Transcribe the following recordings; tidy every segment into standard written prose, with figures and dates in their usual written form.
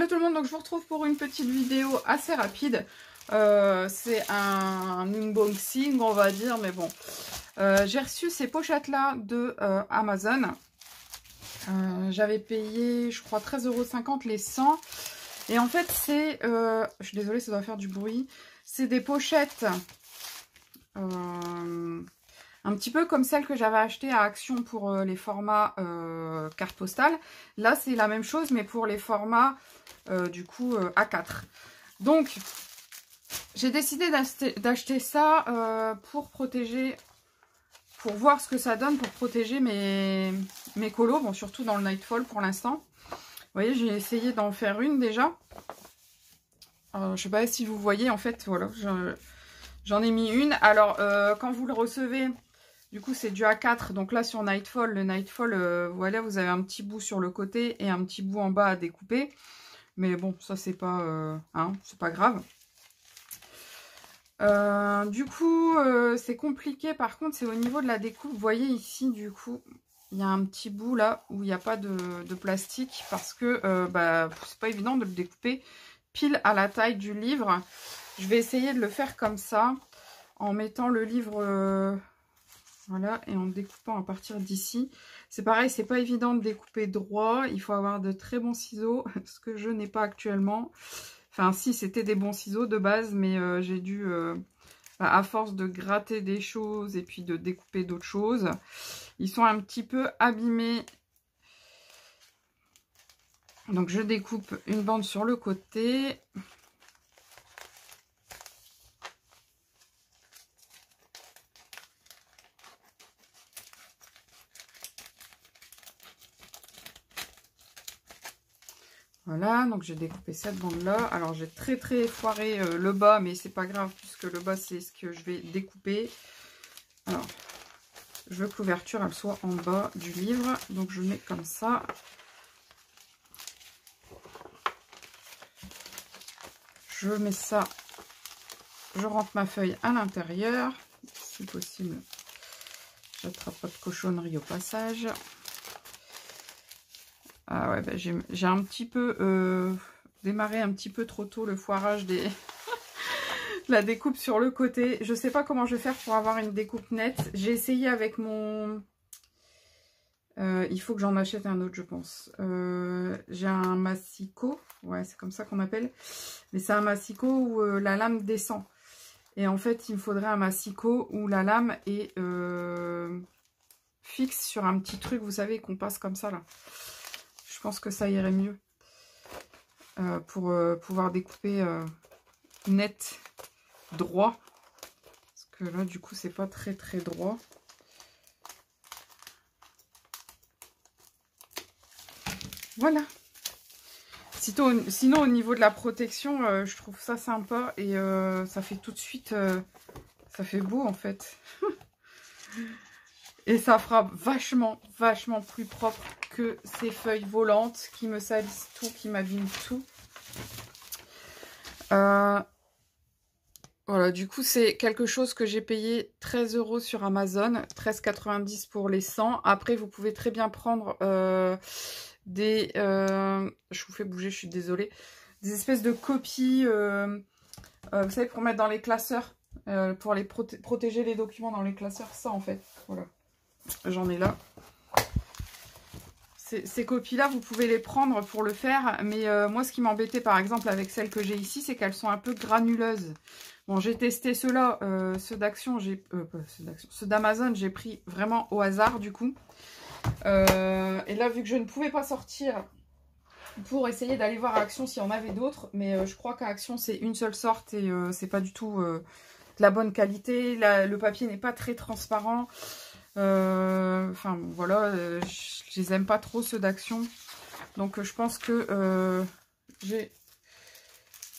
Hello tout le monde, donc je vous retrouve pour une petite vidéo assez rapide. C'est un unboxing on va dire, mais bon. J'ai reçu ces pochettes là de Amazon. J'avais payé je crois 13,50 € les 100. Et en fait c'est, je suis désolée ça doit faire du bruit, c'est des pochettes un petit peu comme celles que j'avais achetées à Action pour les formats carte postale. Là, c'est la même chose, mais pour les formats du coup A4. Donc, j'ai décidé d'acheter ça pour protéger, pour voir ce que ça donne pour protéger mes colos. Bon, surtout dans le Nightfall pour l'instant. Vous voyez, j'ai essayé d'en faire une déjà. Je sais pas si vous voyez, en fait, voilà, j'en ai mis une. Alors, quand vous le recevez... Du coup, c'est du A4. Donc là, sur Nightfall, le Nightfall, voilà, vous avez un petit bout sur le côté et un petit bout en bas à découper. Mais bon, ça, c'est pas, c'est pas grave. Du coup, c'est compliqué. Par contre, c'est au niveau de la découpe. Vous voyez ici, du coup, il y a un petit bout là où il n'y a pas de plastique parce que c'est pas évident de le découper pile à la taille du livre. Je vais essayer de le faire comme ça en mettant le livre... Voilà, et en découpant à partir d'ici. C'est pareil, c'est pas évident de découper droit. Il faut avoir de très bons ciseaux, ce que je n'ai pas actuellement. Enfin, si, c'était des bons ciseaux de base, mais j'ai dû, à force de gratter des choses et puis de découper d'autres choses, ils sont un petit peu abîmés. Donc, je découpe une bande sur le côté. Voilà, donc j'ai découpé cette bande-là. Alors, j'ai très foiré le bas, mais c'est pas grave, puisque le bas, c'est ce que je vais découper. Alors, je veux que l'ouverture, elle soit en bas du livre. Donc, je mets comme ça. Je mets ça. Je rentre ma feuille à l'intérieur. Si possible, j'attrape pas de cochonnerie au passage. Ah ouais, j'ai un petit peu démarré un petit peu trop tôt le foirage des la découpe sur le côté. Je sais pas comment je vais faire pour avoir une découpe nette. J'ai essayé avec mon... il faut que j'en achète un autre, je pense. J'ai un massicot. Ouais, c'est comme ça qu'on appelle. Mais c'est un massicot où la lame descend. Et en fait, il me faudrait un massicot où la lame est fixe sur un petit truc, vous savez, qu'on passe comme ça, là. Je pense que ça irait mieux pour pouvoir découper net, droit. Parce que là, du coup, c'est pas très droit. Voilà. Sinon, au niveau de la protection, je trouve ça sympa et ça fait tout de suite... ça fait beau, en fait. Et ça fera vachement plus propre que ces feuilles volantes qui me salissent tout, qui m'abîment tout. Voilà, du coup, c'est quelque chose que j'ai payé 13 € sur Amazon, 13,90 € pour les 100. Après, vous pouvez très bien prendre des... je vous fais bouger, je suis désolée. Des espèces de copies, vous savez, pour mettre dans les classeurs, pour les protéger les documents dans les classeurs, ça en fait, voilà. J'en ai là. Ces copies-là, vous pouvez les prendre pour le faire. Mais moi, ce qui m'embêtait, par exemple, avec celles que j'ai ici, c'est qu'elles sont un peu granuleuses. Bon, j'ai testé ceux-là. Ceux d'Action, ceux d'Amazon, j'ai pris vraiment au hasard, du coup. Et là, vu que je ne pouvais pas sortir pour essayer d'aller voir à Action s'il y en avait d'autres. Mais je crois qu'à Action, c'est une seule sorte et c'est pas du tout de la bonne qualité. Le papier n'est pas très transparent. Enfin voilà, je les aime pas trop ceux d'Action, donc je pense que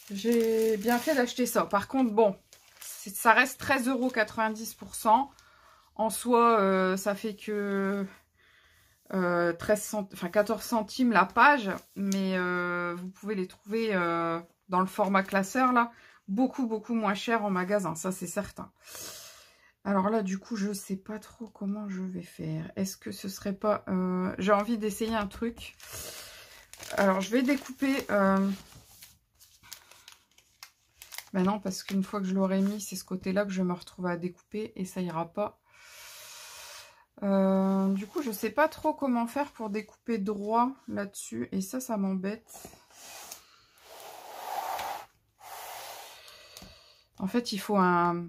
j'ai bien fait d'acheter ça. Par contre, bon, ça reste 13,90 € pour 100. En soi, ça fait que 14 centimes la page, mais vous pouvez les trouver dans le format classeur là, beaucoup moins cher en magasin, ça c'est certain. Alors là, du coup, je sais pas trop comment je vais faire. Est-ce que ce serait pas... j'ai envie d'essayer un truc. Alors, je vais découper... Ben non, parce qu'une fois que je l'aurai mis, c'est ce côté-là que je vais me retrouver à découper et ça ira pas. Du coup, je sais pas trop comment faire pour découper droit là-dessus. Et ça m'embête. En fait, il faut un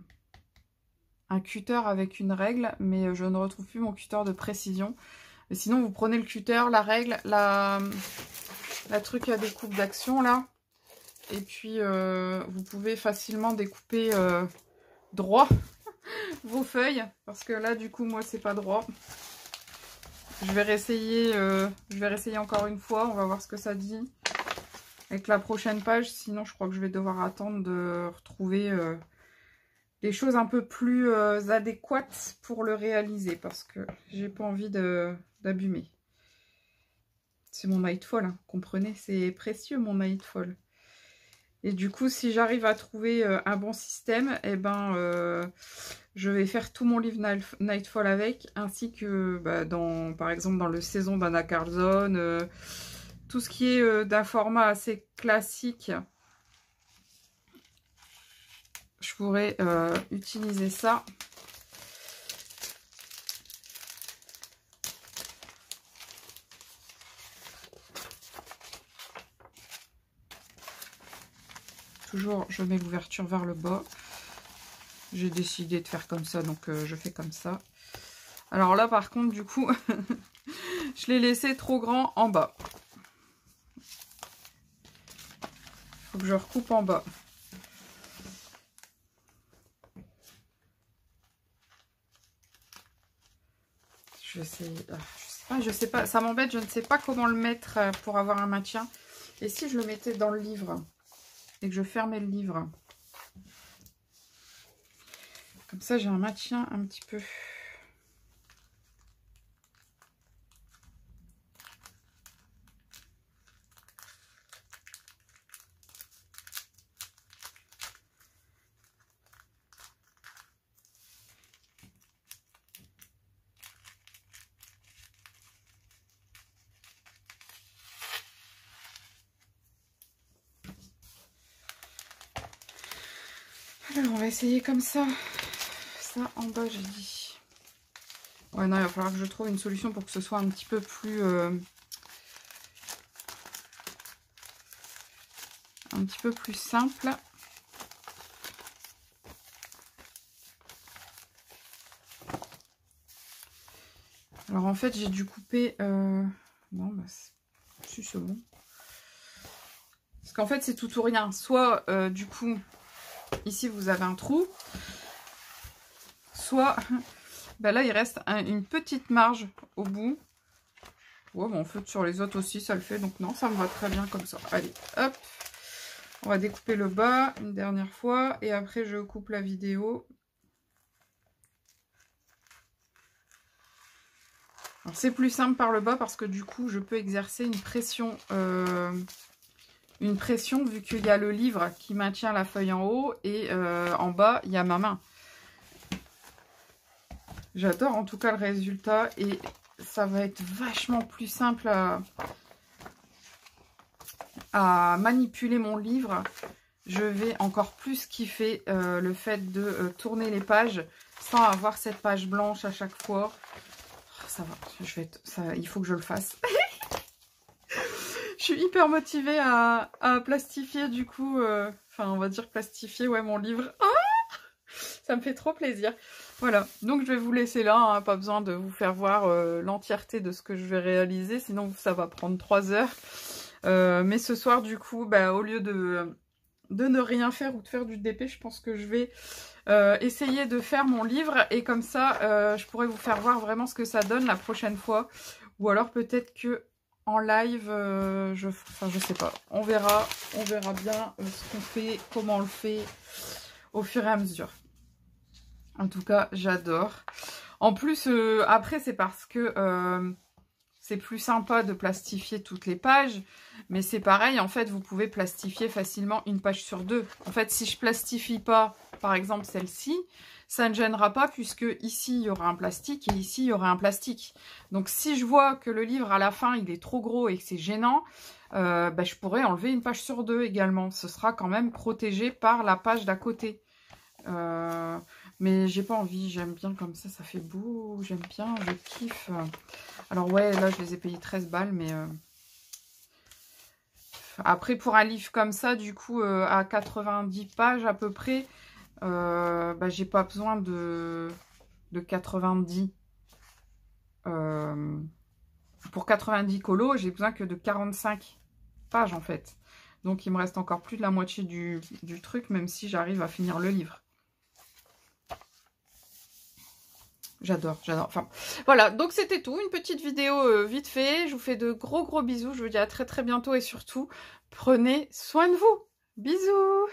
cutter avec une règle, mais je ne retrouve plus mon cutter de précision. Mais sinon, vous prenez le cutter, la règle, la truc à découpe d'action, là. Et puis, vous pouvez facilement découper droit vos feuilles. Parce que là, du coup, moi, c'est pas droit. Je vais réessayer encore une fois. On va voir ce que ça dit. Avec la prochaine page. Sinon, je crois que je vais devoir attendre de retrouver des choses un peu plus adéquates pour le réaliser. Parce que j'ai pas envie d'abîmer. C'est mon Nightfall, hein, comprenez, c'est précieux mon Nightfall. Et du coup, si j'arrive à trouver un bon système, eh ben, je vais faire tout mon livre Nightfall avec, ainsi que bah, par exemple dans le saison d'Anna Carlson, tout ce qui est d'un format assez classique. Je pourrais utiliser ça. Toujours, je mets l'ouverture vers le bas. J'ai décidé de faire comme ça, donc je fais comme ça. Alors là, par contre, du coup, je l'ai laissé trop grand en bas. Il faut que je recoupe en bas. Je vais essayer. Je sais pas, ça m'embête, je ne sais pas comment le mettre pour avoir un maintien. Et si je le mettais dans le livre et que je fermais le livre, comme ça j'ai un maintien un petit peu. Alors on va essayer comme ça. Ça en bas j'ai dit. Ouais non, il va falloir que je trouve une solution pour que ce soit un petit peu plus simple. Alors en fait j'ai dû couper non bah c'est bon. Parce qu'en fait c'est tout ou rien. Soit du coup ici vous avez un trou, soit bah là il reste une petite marge au bout. Ouais, bon, en fait sur les autres aussi ça le fait, donc non, ça me va très bien comme ça. Allez, hop, on va découper le bas une dernière fois et après je coupe la vidéo. C'est plus simple par le bas parce que du coup je peux exercer une pression vu qu'il y a le livre qui maintient la feuille en haut et en bas il y a ma main. J'adore en tout cas le résultat et ça va être vachement plus simple à manipuler mon livre. Je vais encore plus kiffer le fait de tourner les pages sans avoir cette page blanche à chaque fois. Ça va, il faut que je le fasse. Je suis hyper motivée à plastifier du coup, enfin on va dire plastifier, ouais, mon livre. Ah, ça me fait trop plaisir. Voilà, donc je vais vous laisser là, hein, pas besoin de vous faire voir l'entièreté de ce que je vais réaliser, sinon ça va prendre 3 heures. Mais ce soir du coup, bah, au lieu de ne rien faire ou de faire du DP, je pense que je vais essayer de faire mon livre et comme ça je pourrais vous faire voir vraiment ce que ça donne la prochaine fois, ou alors peut-être que en live je sais pas, on verra bien ce qu'on fait, comment on le fait au fur et à mesure. En tout cas j'adore. En plus après c'est parce que c'est plus sympa de plastifier toutes les pages, mais c'est pareil, en fait, vous pouvez plastifier facilement une page sur 2. En fait, si je plastifie pas, par exemple, celle-ci, ça ne gênera pas puisque ici, il y aura un plastique et ici, il y aura un plastique. Donc, si je vois que le livre, à la fin, il est trop gros et que c'est gênant, je pourrais enlever une page sur 2 également. Ce sera quand même protégé par la page d'à côté. Mais j'ai pas envie, j'aime bien comme ça fait beau, j'aime bien, je kiffe. Alors ouais, là je les ai payés 13 balles, mais après pour un livre comme ça, du coup à 90 pages à peu près, j'ai pas besoin de 90. Pour 90 colos, j'ai besoin que de 45 pages en fait. Donc il me reste encore plus de la moitié du truc, même si j'arrive à finir le livre. J'adore, j'adore. Enfin, voilà, donc c'était tout. Une petite vidéo vite fait. Je vous fais de gros bisous. Je vous dis à très bientôt et surtout, prenez soin de vous. Bisous!